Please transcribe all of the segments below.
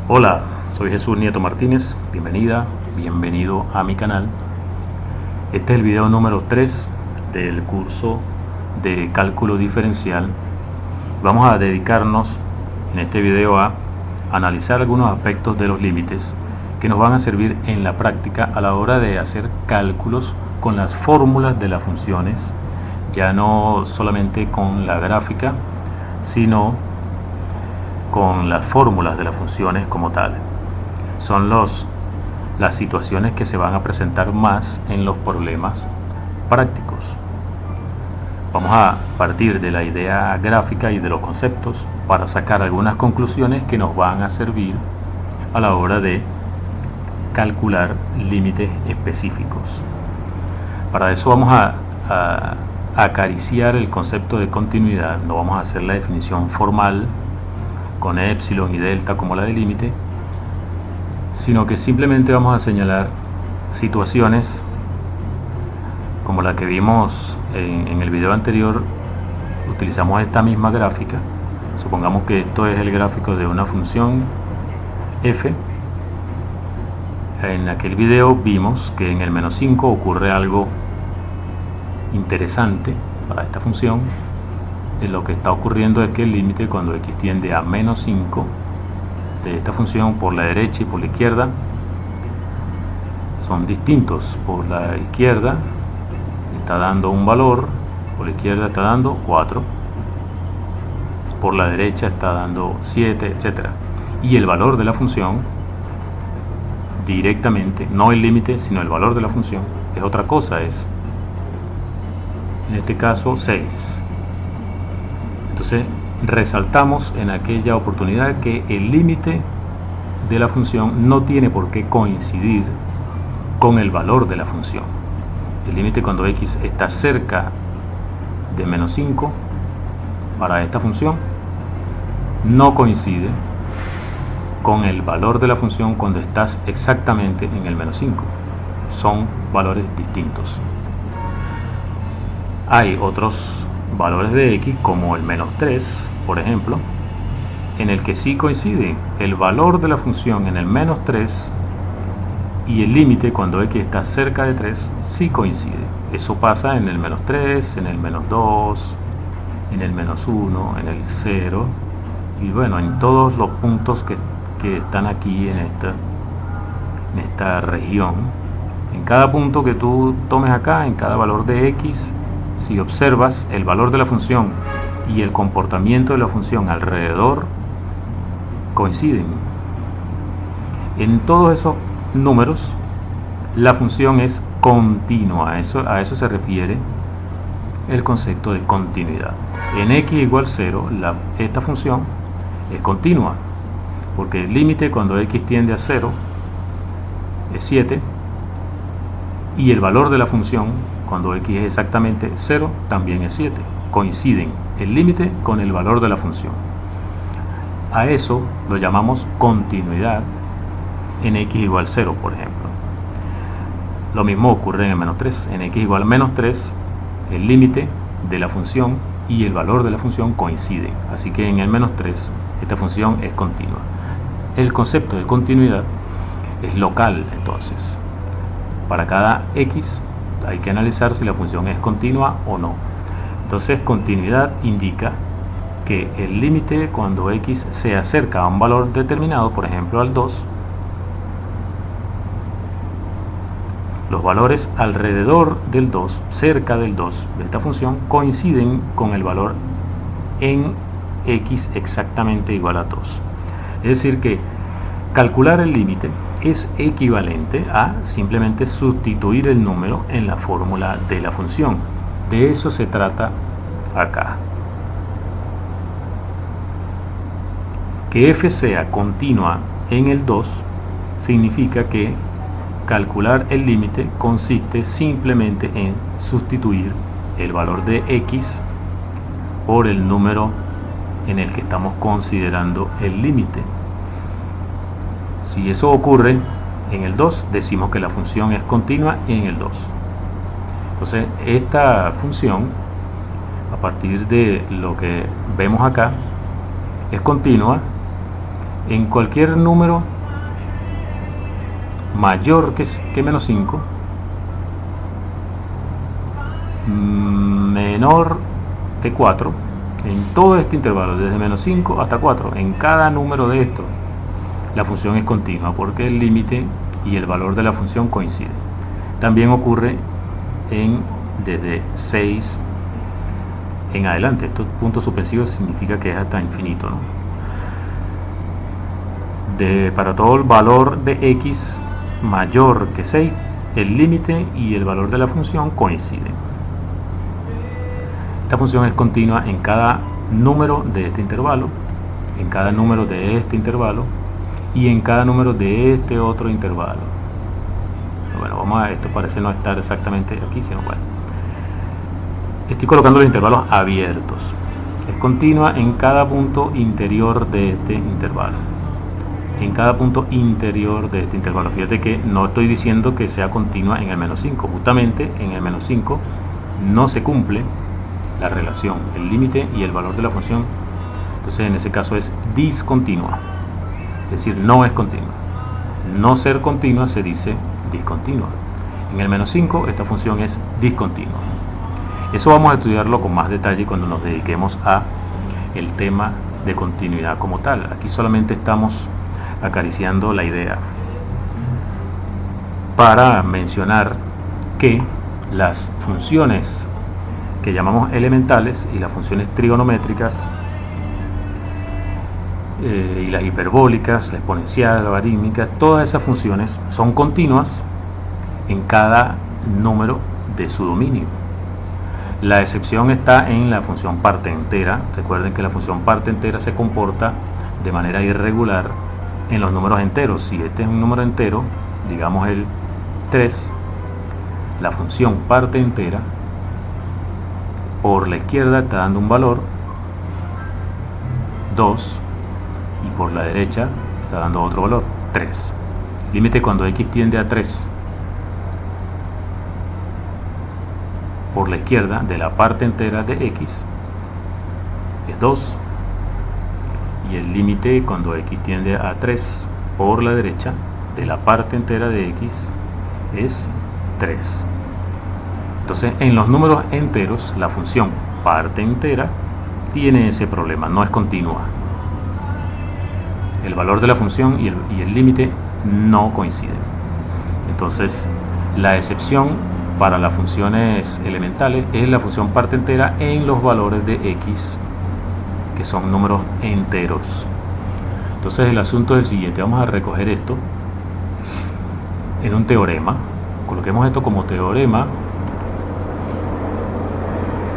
Hola, soy Jesús Nieto Martínez, bienvenida, bienvenido a mi canal. Este es el video número 3 del curso de cálculo diferencial. Vamos a dedicarnos en este video a analizar algunos aspectos de los límites que nos van a servir en la práctica a la hora de hacer cálculos con las fórmulas de las funciones, ya no solamente con la gráfica, sino con las fórmulas de las funciones como tal. Son las situaciones que se van a presentar más en los problemas prácticos. Vamos a partir de la idea gráfica y de los conceptos para sacar algunas conclusiones que nos van a servir a la hora de calcular límites específicos. Para eso vamos a acariciar el concepto de continuidad. No vamos a hacer la definición formal con epsilon y delta como la de límite, sino que simplemente vamos a señalar situaciones como la que vimos en el video anterior. Utilizamos esta misma gráfica. Supongamos que esto es el gráfico de una función f. En aquel video vimos que en el menos 5 ocurre algo interesante para esta función. Lo que está ocurriendo es que el límite cuando x tiende a menos 5 de esta función por la derecha y por la izquierda son distintos. Por la izquierda está dando un valor, por la izquierda está dando 4, por la derecha está dando 7, etc. Y el valor de la función directamente, no el límite, sino el valor de la función, es otra cosa, es en este caso 6. Entonces resaltamos en aquella oportunidad que el límite de la función no tiene por qué coincidir con el valor de la función. El límite cuando x está cerca de menos 5 para esta función no coincide con el valor de la función cuando estás exactamente en el menos 5. Son valores distintos. Hay otros valores de x como el menos 3, por ejemplo, en el que sí coincide el valor de la función en el menos 3 y el límite cuando x está cerca de 3 sí coincide. Eso pasa en el menos 3, en el menos 2, en el menos 1, en el 0 y bueno, en todos los puntos que están aquí en esta región. En cada punto que tú tomes acá, en cada valor de x, si observas el valor de la función y el comportamiento de la función alrededor coinciden. En todos esos números la función es continua. A eso se refiere el concepto de continuidad. En x igual 0 esta función es continua, porque el límite cuando x tiende a 0 es 7 y el valor de la función cuando x es exactamente 0 también es 7. Coinciden el límite con el valor de la función. A eso lo llamamos continuidad en x igual 0, por ejemplo. Lo mismo ocurre en el menos 3. En x igual menos 3 el límite de la función y el valor de la función coinciden. Así que en el menos 3 esta función es continua. El concepto de continuidad es local, entonces. Para cada x hay que analizar si la función es continua o no. Entonces continuidad indica que el límite cuando x se acerca a un valor determinado, por ejemplo al 2, los valores alrededor del 2, cerca del 2 de esta función, coinciden con el valor en x exactamente igual a 2. Es decir que calcular el límite es equivalente a simplemente sustituir el número en la fórmula de la función. De eso se trata acá. Que f sea continua en el 2 significa que calcular el límite consiste simplemente en sustituir el valor de x por el número en el que estamos considerando el límite. Si eso ocurre en el 2, decimos que la función es continua en el 2. Entonces, esta función, a partir de lo que vemos acá, es continua En cualquier número mayor que menos 5, menor que 4, en todo este intervalo, desde menos 5 hasta 4, en cada número de estos, la función es continua porque el límite y el valor de la función coinciden. También ocurre desde 6 en adelante. Estos puntos suspensivos significa que es hasta infinito, ¿no? Para todo el valor de x mayor que 6, el límite y el valor de la función coinciden. Esta función es continua en cada número de este intervalo, en cada número de este intervalo y en cada número de este otro intervalo. Bueno, vamos a esto parece no estar exactamente aquí, sino bueno. Estoy colocando los intervalos abiertos. Es continua en cada punto interior de este intervalo. En cada punto interior de este intervalo. Fíjate que no estoy diciendo que sea continua en el menos 5. Justamente en el menos 5 no se cumple la relación, el límite y el valor de la función. Entonces en ese caso es discontinua. Es decir, no es continua. No ser continua se dice discontinua. En el menos 5 esta función es discontinua. Eso vamos a estudiarlo con más detalle cuando nos dediquemos a el tema de continuidad como tal. Aquí solamente estamos acariciando la idea para mencionar que las funciones que llamamos elementales y las funciones trigonométricas y las hiperbólicas, la exponencial, la logarítmica, todas esas funciones son continuas en cada número de su dominio. La excepción está en la función parte entera. Recuerden que la función parte entera se comporta de manera irregular en los números enteros. Si este es un número entero, digamos el 3, la función parte entera por la izquierda está dando un valor 2 y por la derecha está dando otro valor 3. Límite cuando x tiende a 3. Por la izquierda de la parte entera de x es 2 y el límite cuando x tiende a 3 por la derecha de la parte entera de x es 3. Entonces en los números enteros la función parte entera tiene ese problema, no es continua. El valor de la función y el límite no coinciden. Entonces la excepción para las funciones elementales es la función parte entera en los valores de x, que son números enteros. Entonces el asunto es el siguiente. Vamos a recoger esto en un teorema. Coloquemos esto como teorema.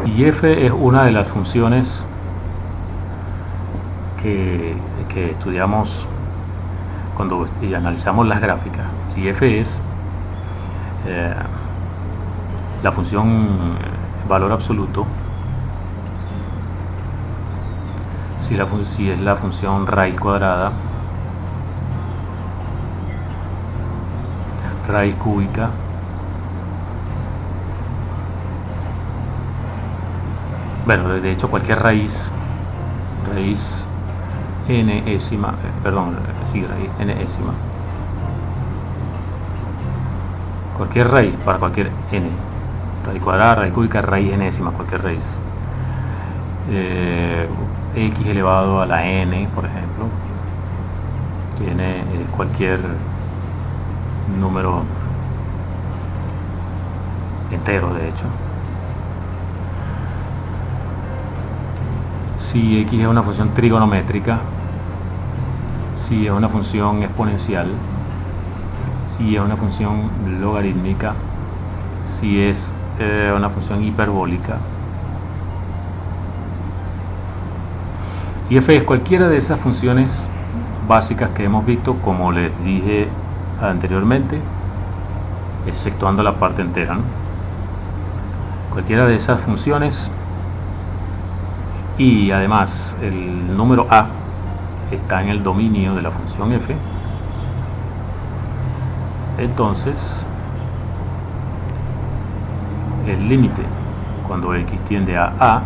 Y f es una de las funciones que estudiamos cuando analizamos las gráficas. Si f es la función valor absoluto, si es la función raíz cuadrada, raíz cúbica, bueno, de hecho cualquier raíz n-ésima, raíz n-ésima, cualquier raíz para cualquier n, raíz cuadrada, raíz cúbica, raíz n-ésima, cualquier raíz, x elevado a la n, por ejemplo, tiene cualquier número entero, de hecho. Si x es una función trigonométrica, si es una función exponencial, si es una función logarítmica, si es una función hiperbólica, si f es cualquiera de esas funciones básicas que hemos visto, como les dije anteriormente, exceptuando la parte entera, ¿no? Cualquiera de esas funciones, y además el número a está en el dominio de la función f, entonces el límite cuando x tiende a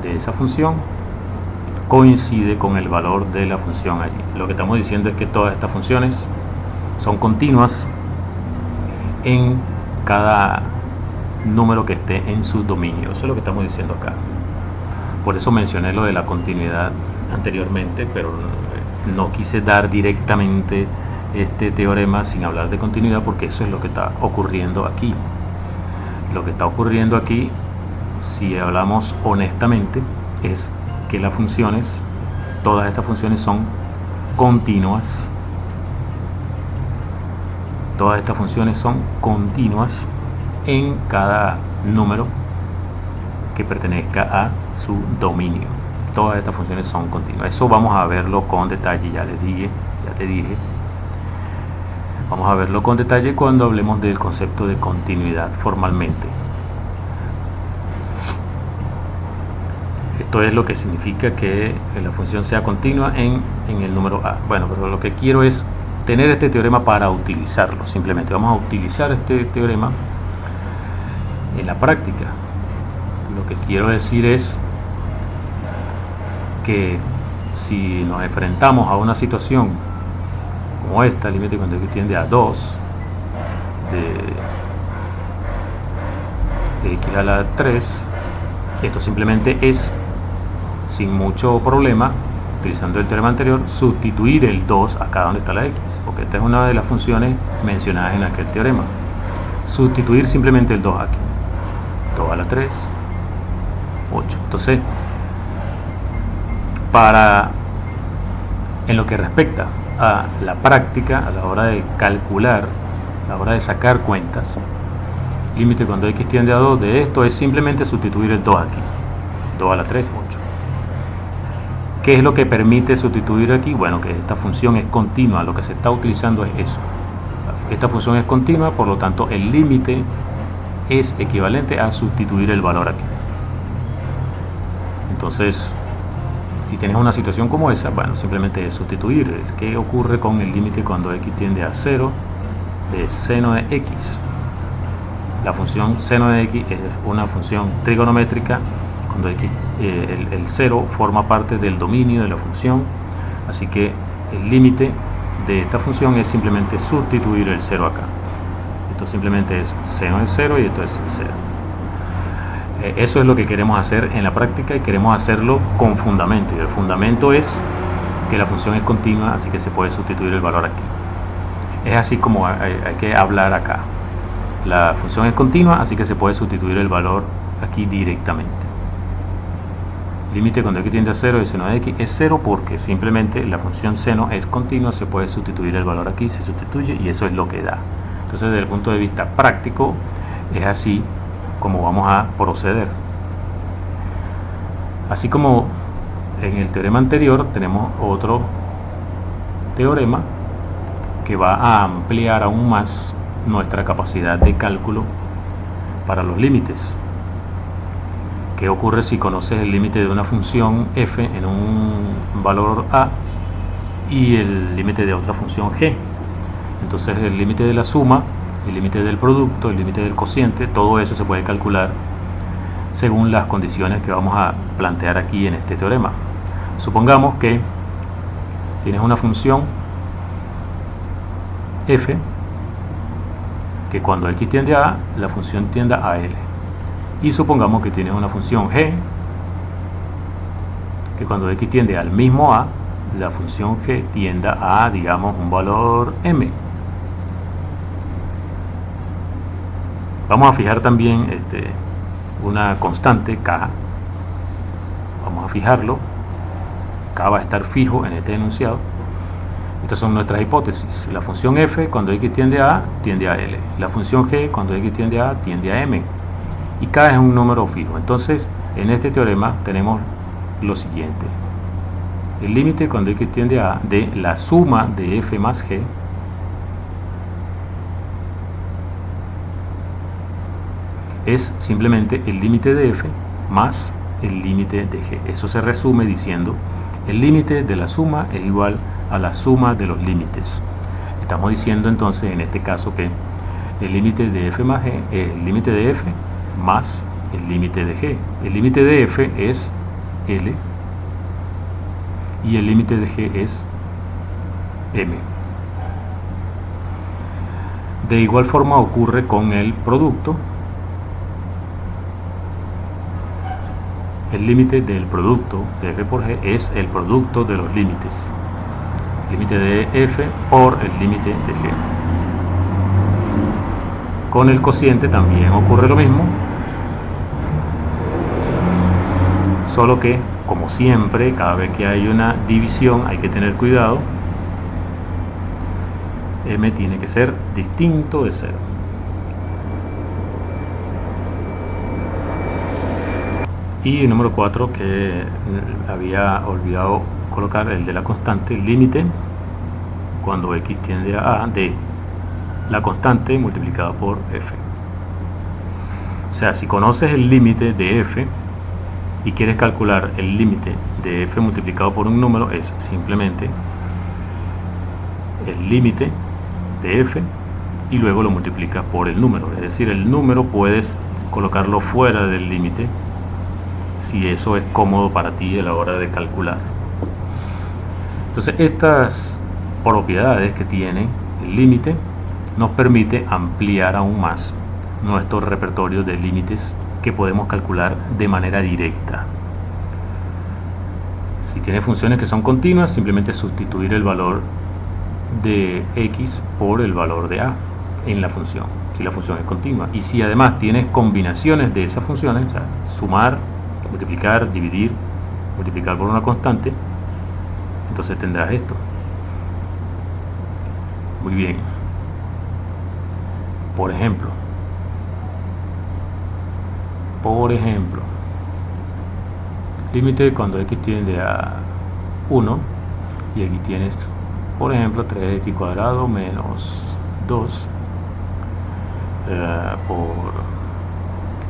de esa función coincide con el valor de la función allí. Lo que estamos diciendo es que todas estas funciones son continuas en cada número que esté en su dominio. Eso es lo que estamos diciendo acá. Por eso mencioné lo de la continuidad anteriormente, pero no quise dar directamente este teorema sin hablar de continuidad, porque eso es lo que está ocurriendo aquí. Lo que está ocurriendo aquí, si hablamos honestamente, es que las funciones, todas estas funciones son continuas. Todas estas funciones son continuas en cada número que pertenezca a su dominio. Todas estas funciones son continuas. Eso vamos a verlo con detalle, ya te dije. Vamos a verlo con detalle cuando hablemos del concepto de continuidad formalmente. Esto es lo que significa que la función sea continua en el número A. Bueno, pero lo que quiero es tener este teorema para utilizarlo. Simplemente vamos a utilizar este teorema en la práctica. Lo que quiero decir es que si nos enfrentamos a una situación como esta, límite cuando x tiende a 2 de x a la 3, esto simplemente es, sin mucho problema, utilizando el teorema anterior, sustituir el 2 acá donde está la x, porque esta es una de las funciones mencionadas en aquel teorema. Sustituir simplemente el 2 aquí, 2 a la 3, 8. Entonces, en lo que respecta a la práctica, a la hora de calcular, a la hora de sacar cuentas, límite cuando x tiende a 2 de esto es simplemente sustituir el 2 aquí, 2 a la 3, 8. ¿Qué es lo que permite sustituir aquí? Bueno, que esta función es continua, lo que se está utilizando es eso. Esta función es continua, por lo tanto el límite es equivalente a sustituir el valor aquí. Entonces, si tienes una situación como esa, bueno, simplemente es sustituir. ¿Qué ocurre con el límite cuando x tiende a 0 de seno de x? La función seno de x es una función trigonométrica. Cuando x, el 0 forma parte del dominio de la función, así que el límite de esta función es simplemente sustituir el 0 acá. Esto simplemente es seno de 0 y esto es 0. Eso es lo que queremos hacer en la práctica y queremos hacerlo con fundamento. Y el fundamento es que la función es continua, así que se puede sustituir el valor aquí. Es así como hay que hablar acá. La función es continua, así que se puede sustituir el valor aquí directamente. Límite cuando x tiende a 0 de seno de x es 0 porque simplemente la función seno es continua, se puede sustituir el valor aquí, se sustituye y eso es lo que da. Entonces, desde el punto de vista práctico, es así como vamos a proceder. Así como en el teorema anterior tenemos otro teorema que va a ampliar aún más nuestra capacidad de cálculo para los límites. ¿Qué ocurre si conoces el límite de una función f en un valor a y el límite de otra función g? Entonces el límite de la suma, el límite del producto, el límite del cociente, todo eso se puede calcular según las condiciones que vamos a plantear aquí en este teorema. Supongamos que tienes una función f que cuando x tiende a A, la función tienda a L. Y supongamos que tienes una función g que cuando x tiende al mismo a, la función g tienda a, digamos, un valor m. Vamos a fijar también una constante k. Vamos a fijarlo. K va a estar fijo en este enunciado. Estas son nuestras hipótesis. La función f cuando x tiende a A tiende a L. La función g cuando x tiende a A tiende a m. Y k es un número fijo. Entonces, en este teorema tenemos lo siguiente. El límite cuando x tiende a A de la suma de f más g es simplemente el límite de f más el límite de g. Eso se resume diciendo el límite de la suma es igual a la suma de los límites. Estamos diciendo entonces en este caso que el límite de f más g es el límite de f más el límite de g. El límite de f es L y el límite de g es m. De igual forma ocurre con el producto. El límite del producto de f por g es el producto de los límites. Límite de f por el límite de g. Con el cociente también ocurre lo mismo, solo que, como siempre, cada vez que hay una división hay que tener cuidado. M tiene que ser distinto de 0. Y el número 4, que había olvidado colocar, el de la constante, límite cuando x tiende a de la constante multiplicada por f. O sea, si conoces el límite de f y quieres calcular el límite de f multiplicado por un número, es simplemente el límite de f y luego lo multiplicas por el número. Es decir, el número puedes colocarlo fuera del límite si eso es cómodo para ti a la hora de calcular. Entonces, estas propiedades que tiene el límite nos permite ampliar aún más nuestro repertorio de límites que podemos calcular de manera directa. Si tiene funciones que son continuas, simplemente sustituir el valor de x por el valor de a en la función, si la función es continua. Y si además tienes combinaciones de esas funciones, o sea, sumar, multiplicar, dividir, multiplicar por una constante, entonces tendrás esto. Muy bien. Por ejemplo, límite cuando x tiende a 1 y aquí tienes, por ejemplo, 3x cuadrado menos 2 por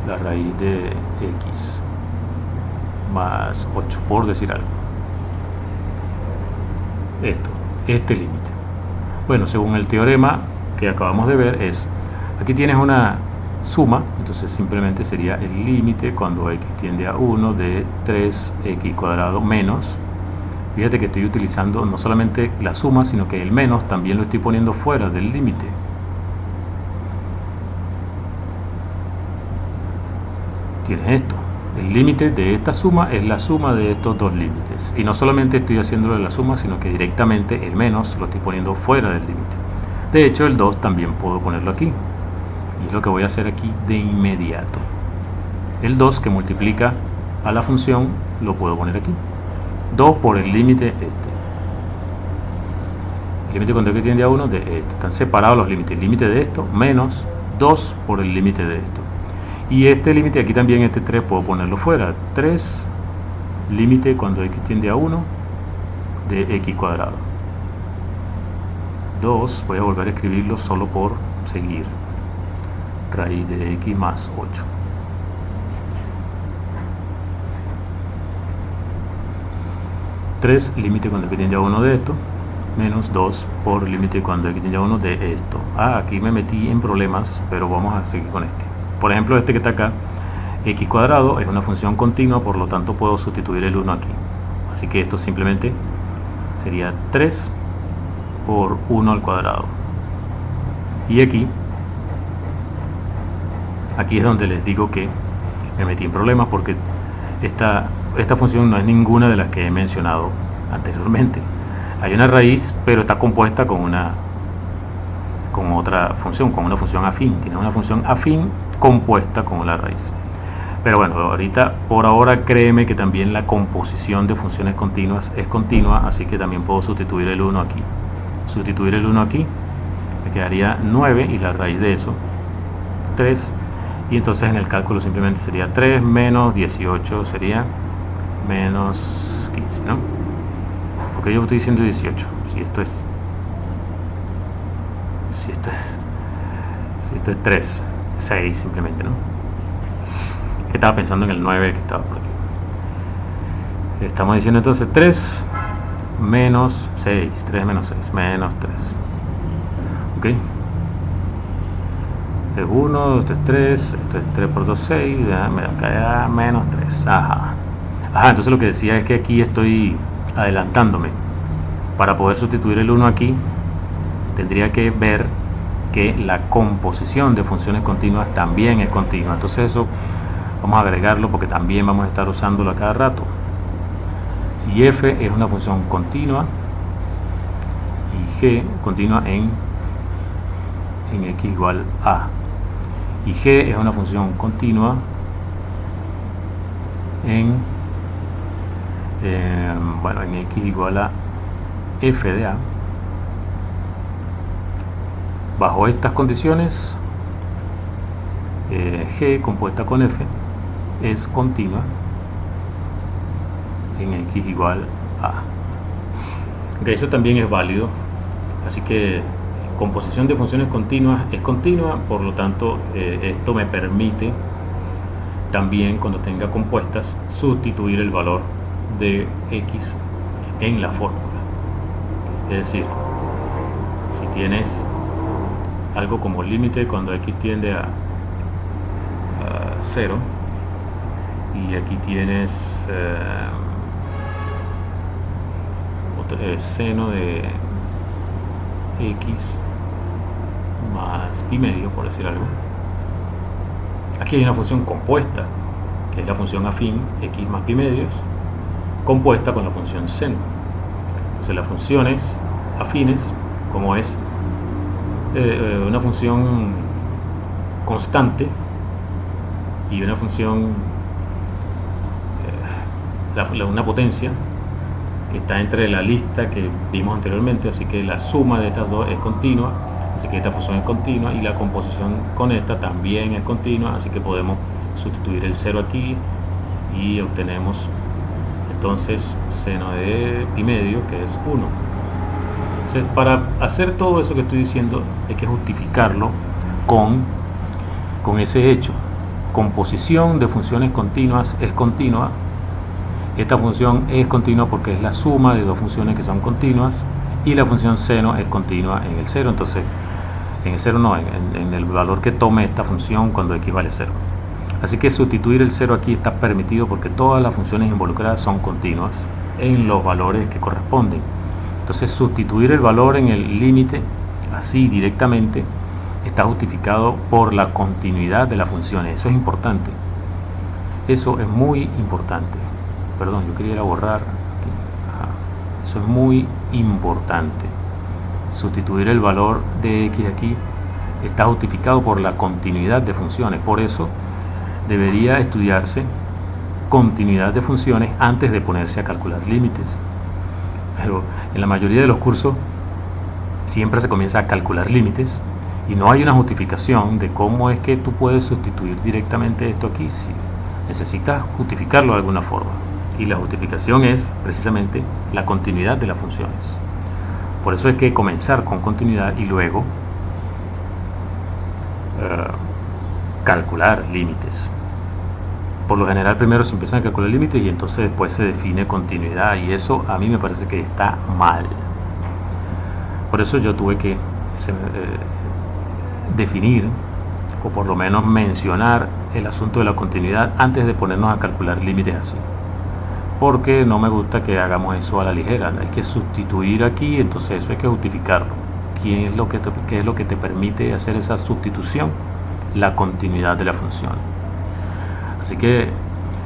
la raíz de x más 8, por decir algo. Este límite. Bueno, según el teorema que acabamos de ver, aquí tienes una suma, entonces simplemente sería el límite cuando x tiende a 1 de 3x cuadrado menos. Fíjate que estoy utilizando no solamente la suma, sino que el menos también lo estoy poniendo fuera del límite. Tienes esto. El límite de esta suma es la suma de estos dos límites. Y no solamente estoy haciéndolo de la suma, sino que directamente el menos lo estoy poniendo fuera del límite. De hecho, el 2 también puedo ponerlo aquí. Y es lo que voy a hacer aquí de inmediato. El 2 que multiplica a la función lo puedo poner aquí. 2 por el límite El límite cuando x tiende a 1 de esto. Están separados los límites. El límite de esto menos 2 por el límite de esto. Y este límite aquí también, este 3, puedo ponerlo fuera. 3, límite cuando x tiende a 1 de x cuadrado. 2, voy a volver a escribirlo solo por seguir. Raíz de x más 8. Tres, límite cuando x tiende a 1 de esto, menos 2 por límite cuando x tiende a 1 de esto. Aquí me metí en problemas, pero vamos a seguir con este. Por ejemplo, este que está acá, x cuadrado, es una función continua, por lo tanto puedo sustituir el 1 aquí. Así que esto simplemente sería 3 por 1 al cuadrado. Y aquí es donde les digo que me metí en problemas, porque esta función no es ninguna de las que he mencionado anteriormente. Hay una raíz, pero está compuesta con otra función, con una función afín. Tiene una función afín compuesta con la raíz. Pero bueno, por ahora créeme que también la composición de funciones continuas es continua, así que también puedo sustituir el 1 aquí. Sustituir el 1 aquí, me quedaría 9 y la raíz de eso, 3. Y entonces en el cálculo simplemente sería 3 menos 18, sería menos 15, ¿no? Porque yo estoy diciendo 18, si esto es 3, 6 simplemente, ¿no? Que estaba pensando en el 9 que estaba por aquí. Estamos diciendo entonces 3 menos 6, 3 menos 6, menos 3. ¿Ok? Este es 1, este es 3, esto es 3 por 2, 6, me da menos 3. Ajá, entonces lo que decía es que aquí estoy adelantándome. Para poder sustituir el 1 aquí, tendría que ver que la composición de funciones continuas también es continua. Entonces eso vamos a agregarlo porque también vamos a estar usándolo a cada rato. Si f es una función continua y g continua en x igual a, y g es una función continua en x igual a f de a, bajo estas condiciones g compuesta con f es continua en x igual a. Okay, eso también es válido, así que composición de funciones continuas es continua, por lo tanto esto me permite también, cuando tenga compuestas, sustituir el valor de x en la fórmula. Es decir, si tienes algo como límite cuando x tiende a 0 y aquí tienes seno de x más pi medio, por decir algo, aquí hay una función compuesta que es la función afín x más pi medios compuesta con la función seno. Entonces las funciones afines, como es una función constante y una función una potencia que está entre la lista que vimos anteriormente, así que la suma de estas dos es continua, así que esta función es continua y la composición con esta también es continua, así que podemos sustituir el 0 aquí y obtenemos entonces seno de pi medio, que es 1. Entonces, para hacer todo eso que estoy diciendo hay que justificarlo con ese hecho. Composición de funciones continuas es continua. Esta función es continua porque es la suma de dos funciones que son continuas, y la función seno es continua en el 0. Entonces, en el 0 no, en el valor que tome esta función cuando x vale 0. Así que sustituir el 0 aquí está permitido porque todas las funciones involucradas son continuas en los valores que corresponden. Entonces, sustituir el valor en el límite así directamente está justificado por la continuidad de las funciones. Eso es importante. Eso es muy importante. Perdón, yo quería borrar. Eso es muy importante. Sustituir el valor de x aquí está justificado por la continuidad de funciones. Por eso debería estudiarse continuidad de funciones antes de ponerse a calcular límites. Pero en la mayoría de los cursos siempre se comienza a calcular límites y no hay una justificación de cómo es que tú puedes sustituir directamente esto aquí. Si necesitas justificarlo de alguna forma, y la justificación es precisamente la continuidad de las funciones. Por eso hay que comenzar con continuidad y luego calcular límites. Por lo general primero se empiezan a calcular límites y entonces después se define continuidad, y eso a mí me parece que está mal. Por eso yo tuve que definir, o por lo menos mencionar, el asunto de la continuidad antes de ponernos a calcular límites así, porque no me gusta que hagamos eso a la ligera. Hay que sustituir aquí, entonces eso hay que justificarlo. ¿Qué es lo que te permite hacer esa sustitución? La continuidad de la función. Así que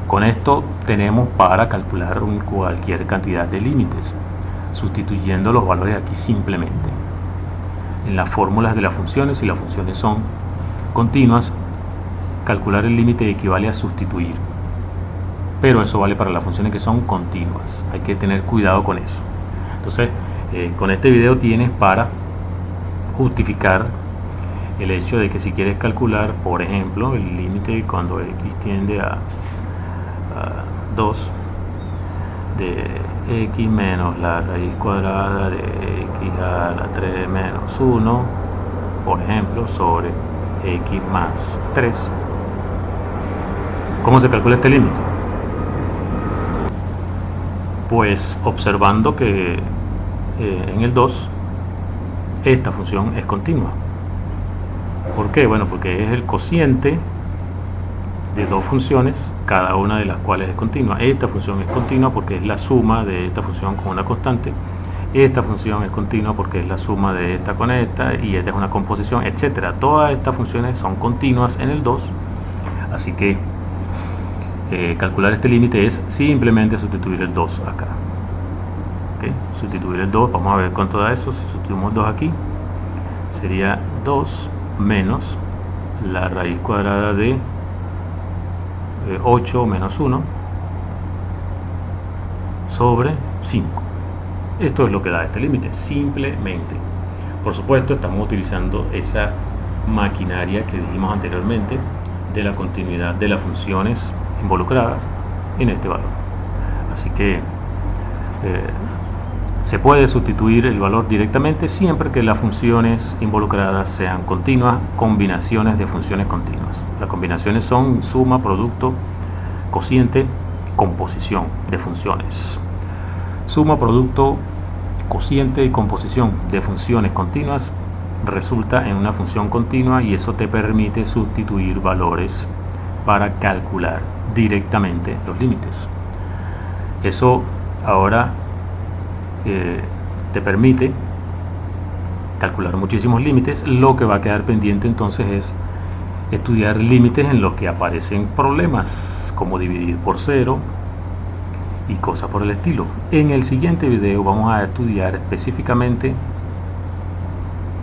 con esto tenemos para calcular cualquier cantidad de límites, sustituyendo los valores aquí simplemente. En las fórmulas de las funciones, si las funciones son continuas, calcular el límite equivale a sustituir. Pero eso vale para las funciones que son continuas. Hay que tener cuidado con eso. Entonces, con este video tienes para justificar el hecho de que si quieres calcular, por ejemplo, el límite cuando x tiende a 2 de x menos la raíz cuadrada de x a la 3 menos 1, por ejemplo, sobre x más 3. ¿Cómo se calcula este límite? Pues observando que en el 2 esta función es continua. ¿Por qué? Bueno, porque es el cociente de dos funciones, cada una de las cuales es continua. Esta función es continua porque es la suma de esta función con una constante. Esta función es continua porque es la suma de esta con esta, y esta es una composición, etcétera. Todas estas funciones son continuas en el 2, así que calcular este límite es simplemente sustituir el 2 acá. ¿Okay? Sustituir el 2, vamos a ver cuánto da eso. Si sustituimos 2 aquí, sería 2 menos la raíz cuadrada de 8 menos 1 sobre 5. Esto es lo que da este límite, simplemente. Por supuesto, estamos utilizando esa maquinaria que dijimos anteriormente de la continuidad de las funciones involucradas en este valor. Así que se puede sustituir el valor directamente siempre que las funciones involucradas sean continuas, combinaciones de funciones continuas. Las combinaciones son suma, producto, cociente, composición de funciones. Suma, producto, cociente y composición de funciones continuas resulta en una función continua, y eso te permite sustituir valores para calcular directamente los límites. Eso ahora te permite calcular muchísimos límites. Lo que va a quedar pendiente entonces es estudiar límites en los que aparecen problemas, como dividir por cero y cosas por el estilo. En el siguiente video vamos a estudiar específicamente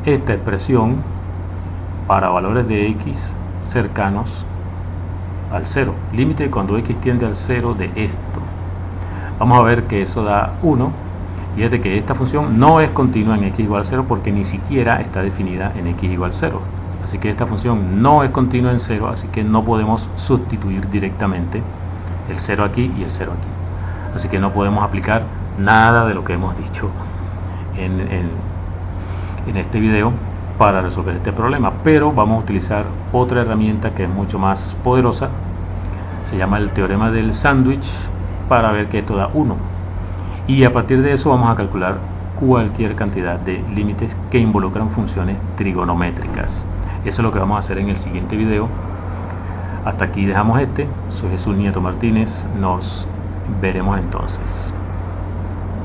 esta expresión para valores de x cercanos al 0, límite cuando x tiende al 0 de esto. Vamos a ver que eso da 1, y es de que esta función no es continua en x igual a 0 porque ni siquiera está definida en x igual a 0. Así que esta función no es continua en 0, así que no podemos sustituir directamente el 0 aquí y el 0 aquí. Así que no podemos aplicar nada de lo que hemos dicho en este video para resolver este problema, pero vamos a utilizar otra herramienta que es mucho más poderosa. Se llama el teorema del sándwich, para ver que esto da 1, y a partir de eso vamos a calcular cualquier cantidad de límites que involucran funciones trigonométricas. Eso es lo que vamos a hacer en el siguiente video. Hasta aquí dejamos este. Soy Jesús Nieto Martínez. Nos veremos entonces.